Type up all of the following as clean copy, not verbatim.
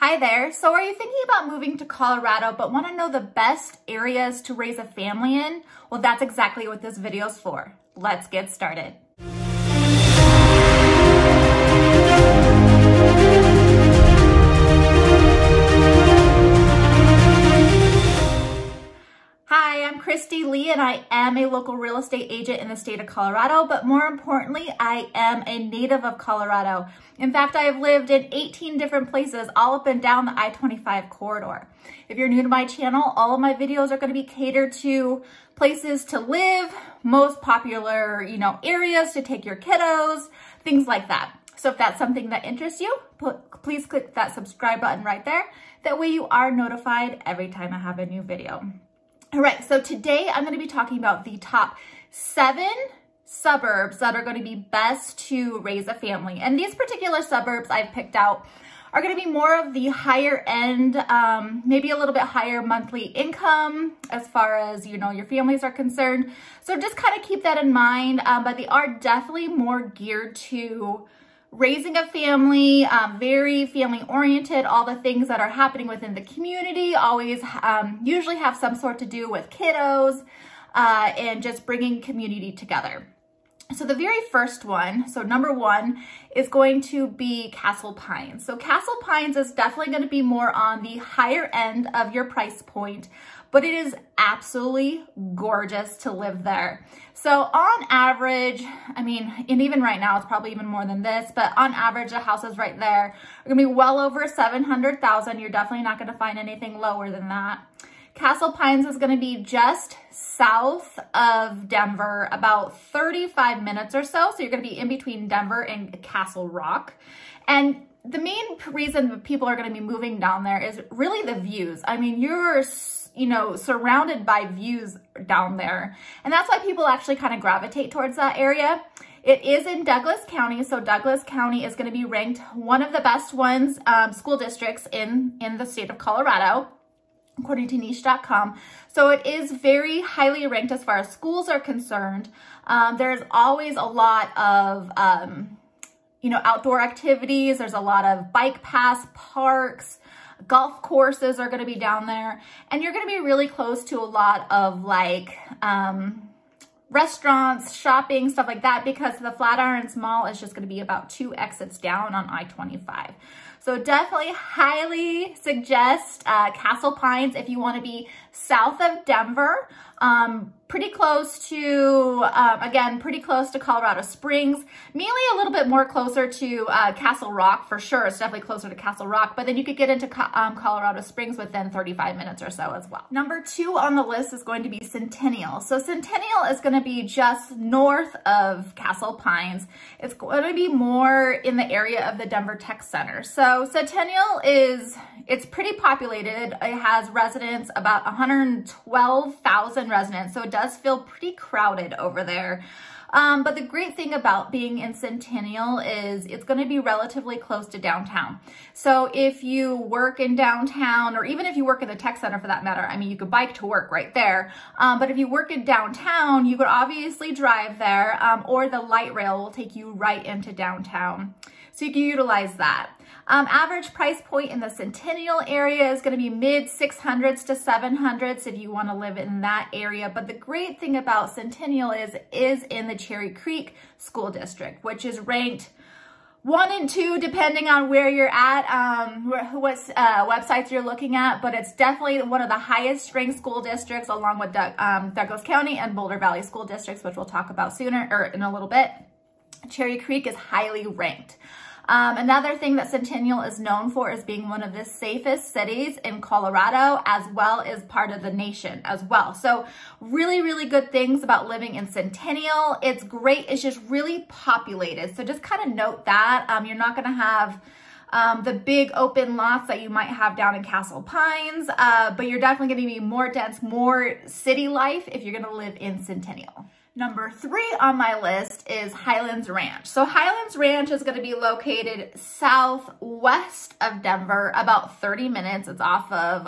Hi there. So are you thinking about moving to Colorado but want to know the best areas to raise a family in? Well, that's exactly what this video is for. Let's get started. Hi, I'm Christy Lee and I am a local real estate agent in the state of Colorado, but more importantly, I am a native of Colorado. In fact, I have lived in 18 different places all up and down the I-25 corridor. If you're new to my channel, all of my videos are going to be catered to places to live, most popular, areas to take your kiddos, things like that. So if that's something that interests you, please click that subscribe button right there. That way you are notified every time I have a new video. All right, so today I'm going to be talking about the top 7 suburbs that are going to be best to raise a family. And these particular suburbs I've picked out are going to be more of the higher end, maybe a little bit higher monthly income as far as, your families are concerned. So just kind of keep that in mind, but they are definitely more geared to raising a family, very family oriented. All the things that are happening within the community always usually have some sort to do with kiddos and just bringing community together. So the very first one, so number 1, is going to be Castle Pines. So Castle Pines is definitely going to be more on the higher end of your price point, but it is absolutely gorgeous to live there. So on average, and even right now, it's probably even more than this, but on average, the houses right there are gonna be well over 700,000. You're definitely not gonna find anything lower than that. Castle Pines is gonna be just south of Denver, about 35 minutes or so. So you're gonna be in between Denver and Castle Rock. And the main reason people are gonna be moving down there is really the views. You're surrounded by views down there. And that's why people actually kind of gravitate towards that area. It is in Douglas County. So Douglas County is going to be ranked one of the best ones, school districts in the state of Colorado, according to niche.com. So it is very highly ranked as far as schools are concerned. There's always a lot of, outdoor activities. There's a lot of bike paths, parks, golf courses are going to be down there, and you're going to be really close to a lot of restaurants, shopping, stuff like that, because the Flatirons Mall is just going to be about 2 exits down on I-25. So definitely highly suggest Castle Pines if you want to be south of Denver, pretty close to, pretty close to Colorado Springs, mainly a little bit more closer to Castle Rock for sure. It's definitely closer to Castle Rock, but then you could get into Colorado Springs within 35 minutes or so as well. Number 2 on the list is going to be Centennial. So Centennial is going to be just north of Castle Pines. It's going to be more in the area of the Denver Tech Center. So Centennial it's pretty populated. It has residents, about 112,000 residents. So it does feel pretty crowded over there. But the great thing about being in Centennial is it's going to be relatively close to downtown. So if you work in downtown, or even if you work in the tech center for that matter, you could bike to work right there. But if you work in downtown, you could obviously drive there, or the light rail will take you right into downtown. So you can utilize that. Average price point in the Centennial area is going to be mid 600s to 700s if you want to live in that area. But the great thing about Centennial is in the Cherry Creek School District, which is ranked 1 and 2 depending on where you're at, what websites you're looking at, but it's definitely one of the highest ranked school districts, along with Douglas County and Boulder Valley School Districts, which we'll talk about sooner or in a little bit. Cherry Creek is highly ranked. Another thing that Centennial is known for is being one of the safest cities in Colorado, as well as part of the nation as well. So really, really good things about living in Centennial. It's great. It's just really populated. So just kind of note that. You're not going to have the big open lots that you might have down in Castle Pines, but you're definitely going to be more dense, more city life if you're going to live in Centennial. Number 3 on my list is Highlands Ranch. So Highlands Ranch is going to be located southwest of Denver, about 30 minutes. It's off of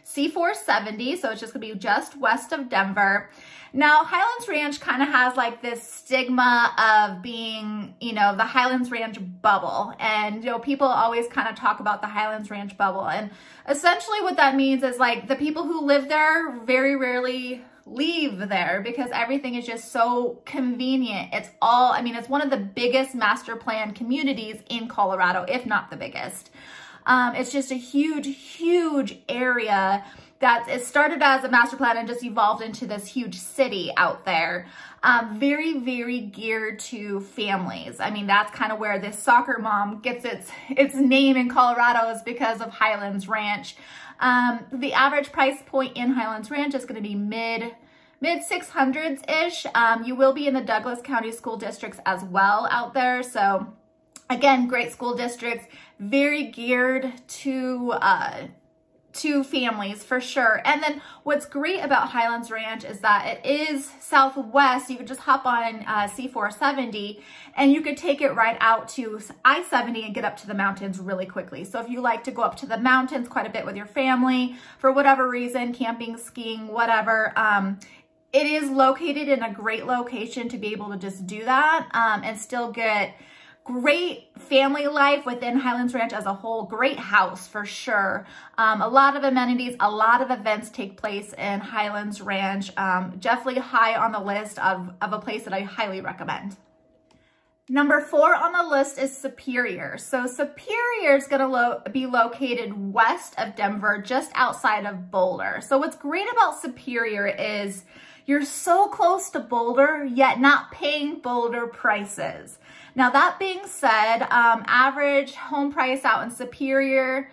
C470, so it's just going to be just west of Denver. Now, Highlands Ranch kind of has like this stigma of being, you know, the Highlands Ranch bubble. And, you know, people always kind of talk about the Highlands Ranch bubble. And essentially what that means is like the people who live there very rarely leave there because everything is just so convenient. It's all, I mean, it's one of the biggest master plan communities in Colorado, if not the biggest. It's just a huge, huge area that it started as a master plan and just evolved into this huge city out there. Very, very geared to families. I mean, that's kind of where this soccer mom gets its name in Colorado, is because of Highlands Ranch. The average price point in Highlands Ranch is going to be mid 600s-ish. You will be in the Douglas County school districts as well out there. So again, great school districts, very geared to families for sure. And then what's great about Highlands Ranch is that it is southwest. You could just hop on C470 and you could take it right out to I-70 and get up to the mountains really quickly. So if you like to go up to the mountains quite a bit with your family for whatever reason, camping, skiing, whatever, it is located in a great location to be able to just do that and still get great family life within Highlands Ranch as a whole. Great house for sure. A lot of amenities, a lot of events take place in Highlands Ranch. Definitely high on the list of a place that I highly recommend. Number 4 on the list is Superior. So Superior is going to be located west of Denver, just outside of Boulder. So what's great about Superior is you're so close to Boulder, yet not paying Boulder prices. Now, that being said, average home price out in Superior,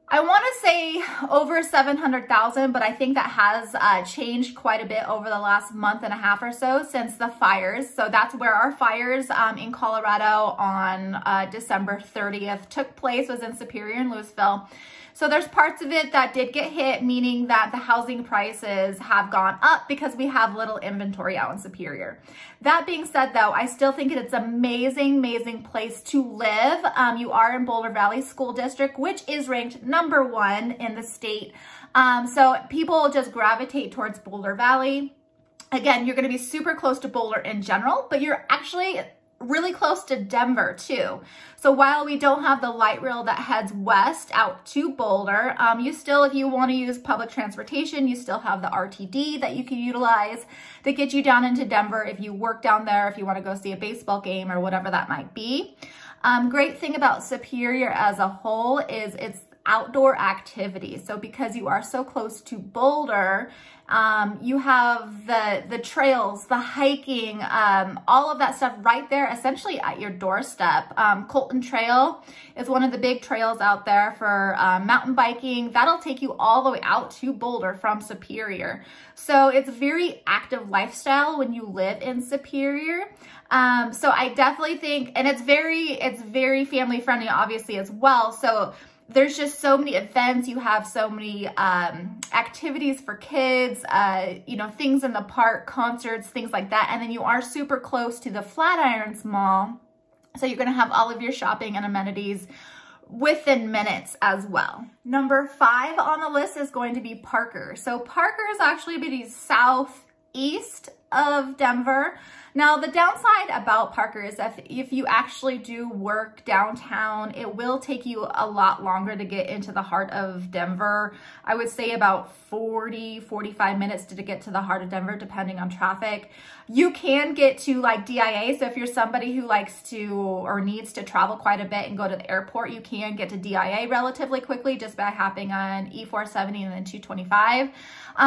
I want to say over $700,000, but I think that has changed quite a bit over the last month and a half or so since the fires. So that's where our fires in Colorado on December 30th took place, was in Superior and Louisville. So there's parts of it that did get hit, meaning that the housing prices have gone up because we have little inventory out in Superior. That being said, though, I still think it's an amazing, amazing place to live. You are in Boulder Valley School District, which is ranked #1 in the state. So people just gravitate towards Boulder Valley. Again, you're going to be super close to Boulder in general, but you're actually really close to Denver too. So while we don't have the light rail that heads west out to Boulder, you still, if you want to use public transportation, you still have the RTD that you can utilize that gets you down into Denver if you work down there, if you want to go see a baseball game or whatever that might be. Great thing about Superior as a whole is it's outdoor activities. So because you are so close to Boulder, you have the trails, the hiking, all of that stuff right there, essentially at your doorstep. Colton Trail is one of the big trails out there for mountain biking. That'll take you all the way out to Boulder from Superior. So it's a very active lifestyle when you live in Superior. So I definitely think, and it's very family friendly, obviously, as well. So there's just so many events. You have so many activities for kids, you know, things in the park, concerts, things like that. And then you are super close to the Flatirons Mall. So you're going to have all of your shopping and amenities within minutes as well. Number 5 on the list is going to be Parker. So Parker is actually the southeast of Denver. Now, the downside about Parker is that if you actually do work downtown, it will take you a lot longer to get into the heart of Denver. I would say about 40-45 minutes to get to the heart of Denver, depending on traffic. You can get to like DIA. So if you're somebody who likes to or needs to travel quite a bit and go to the airport, you can get to DIA relatively quickly just by hopping on E470 and then 225.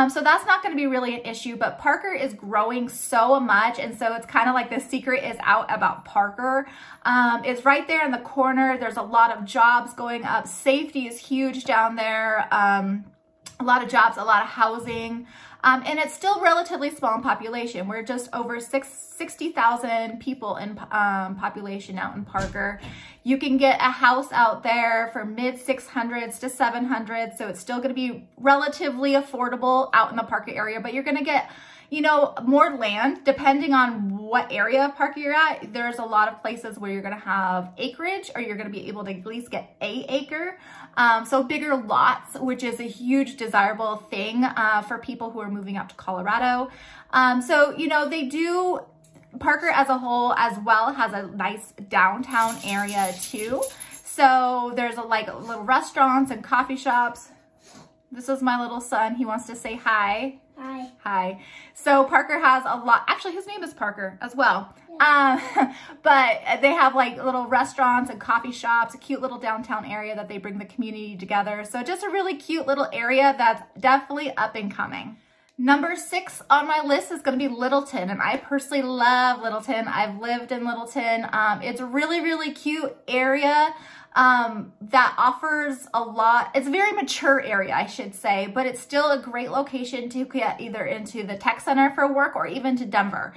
So that's not going to be really an issue, but Parker is growing so much. And so it's kind of like the secret is out about Parker. It's right there in the corner. There's a lot of jobs going up. Safety is huge down there. A lot of jobs, a lot of housing. And it's still relatively small in population. We're just over 60,000 people in population out in Parker. You can get a house out there for mid 600s to 700s. So it's still going to be relatively affordable out in the Parker area, but you're going to get, you know, more land, depending on what area of Parker you're at. There's a lot of places where you're gonna have acreage, or you're gonna be able to at least get an acre. So bigger lots, which is a huge desirable thing for people who are moving up to Colorado. So, you know, Parker as a whole as well has a nice downtown area too. So there's like little restaurants and coffee shops. This is my little son. He wants to say hi. Hi. Hi. So Parker has a lot, actually his name is Parker as well. Yeah. But they have like little restaurants and coffee shops, a cute little downtown area that they bring the community together. So just a really cute little area that's definitely up and coming. Number 6 on my list is going to be Littleton, and I personally love Littleton. I've lived in Littleton. It's a really, really cute area that offers a lot. It's a very mature area, I should say, but it's still a great location to get either into the tech center for work or even to Denver.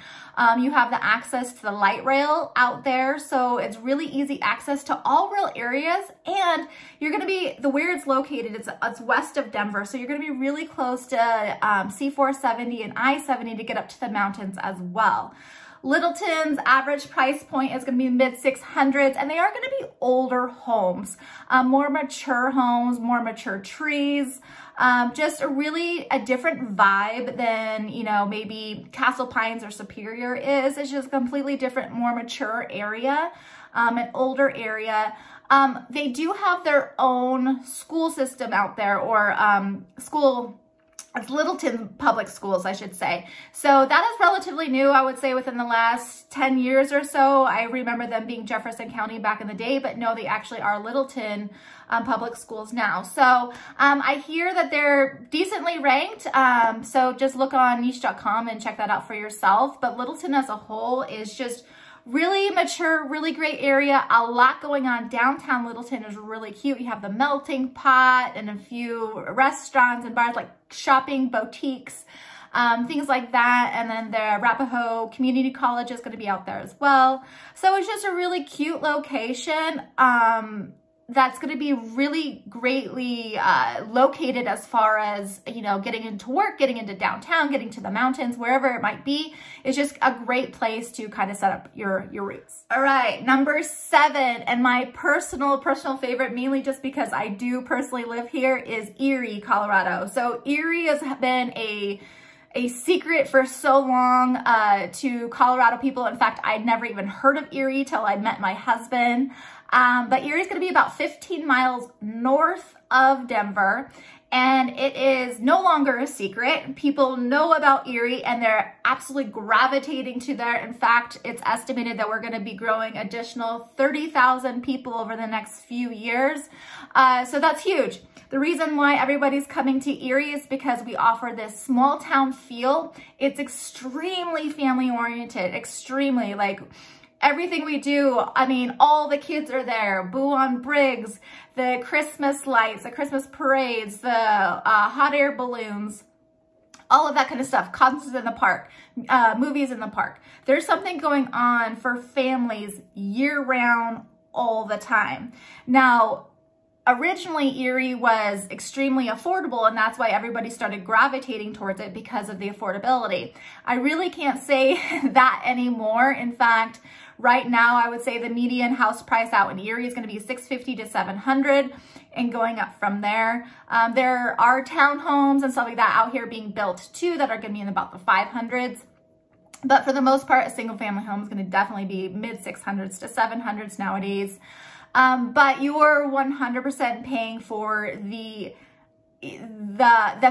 You have the access to the light rail out there, so it's really easy access to all rail areas, and you're going to be, where it's located, it's west of Denver, so you're going to be really close to C470 and I-70 to get up to the mountains as well. Littleton's average price point is going to be mid-600s, and they are going to be older homes, more mature homes, more mature trees, just a different vibe than, you know, maybe Castle Pines or Superior is. It's just a completely different, more mature area, an older area. They do have their own school system out there, or it's Littleton Public Schools, I should say. So that is relatively new, I would say, within the last 10 years or so. I remember them being Jefferson County back in the day, but no, they actually are Littleton Public Schools now. So I hear that they're decently ranked. So just look on niche.com and check that out for yourself. But Littleton as a whole is just really mature, really great area. A lot going on. Downtown Littleton is really cute. You have the Melting Pot and a few restaurants and bars, like shopping, boutiques, things like that. And then the Arapahoe Community College is going to be out there as well. So it's just a really cute location. That's going to be really greatly located as far as, you know, getting into work, getting into downtown, getting to the mountains, wherever it might be. It's just a great place to kind of set up your roots. All right, number 7, and my personal favorite, mainly just because I do personally live here, is Erie, Colorado. So Erie has been a secret for so long to Colorado people. In fact, I'd never even heard of Erie till I met my husband. But Erie is going to be about 15 miles north of Denver, and it is no longer a secret. People know about Erie, and they're absolutely gravitating to there. In fact, it's estimated that we're going to be growing additional 30,000 people over the next few years. So that's huge. The reason why everybody's coming to Erie is because we offer this small town feel. It's extremely family oriented, extremely, like, everything we do, I mean, all the kids are there. Boo on Briggs, the Christmas lights, the Christmas parades, the hot air balloons, all of that kind of stuff. Concerts in the park, movies in the park. There's something going on for families year-round, all the time. Now, originally, Erie was extremely affordable, and that's why everybody started gravitating towards it, because of the affordability. I really can't say that anymore. In fact, right now, I would say the median house price out in Erie is going to be $650 to $700 and going up from there. There are townhomes and stuff like that out here being built too that are going to be in about the 500s. But for the most part, a single family home is going to definitely be mid 600s to 700s nowadays. But you are 100% paying for the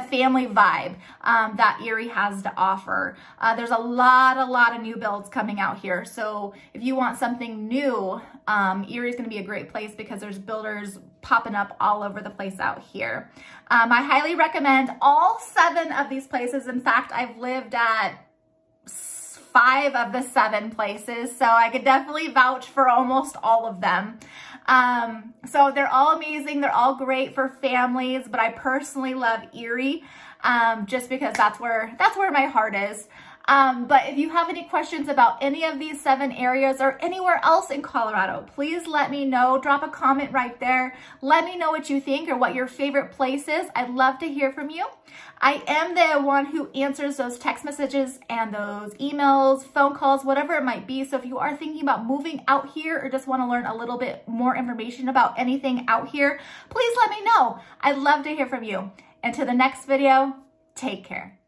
family vibe that Erie has to offer. There's a lot of new builds coming out here. So if you want something new, Erie is going to be a great place because there's builders popping up all over the place out here. I highly recommend all 7 of these places. In fact, I've lived at 5 of the 7 places, so I could definitely vouch for almost all of them. So they're all amazing. They're all great for families, but I personally love Erie, just because that's where my heart is. But if you have any questions about any of these 7 areas or anywhere else in Colorado, please let me know. Drop a comment right there. Let me know what you think or what your favorite place is. I'd love to hear from you. I am the one who answers those text messages and those emails, phone calls, whatever it might be. So if you are thinking about moving out here or just want to learn a little bit more information about anything out here, please let me know. I'd love to hear from you. And to the next video, take care.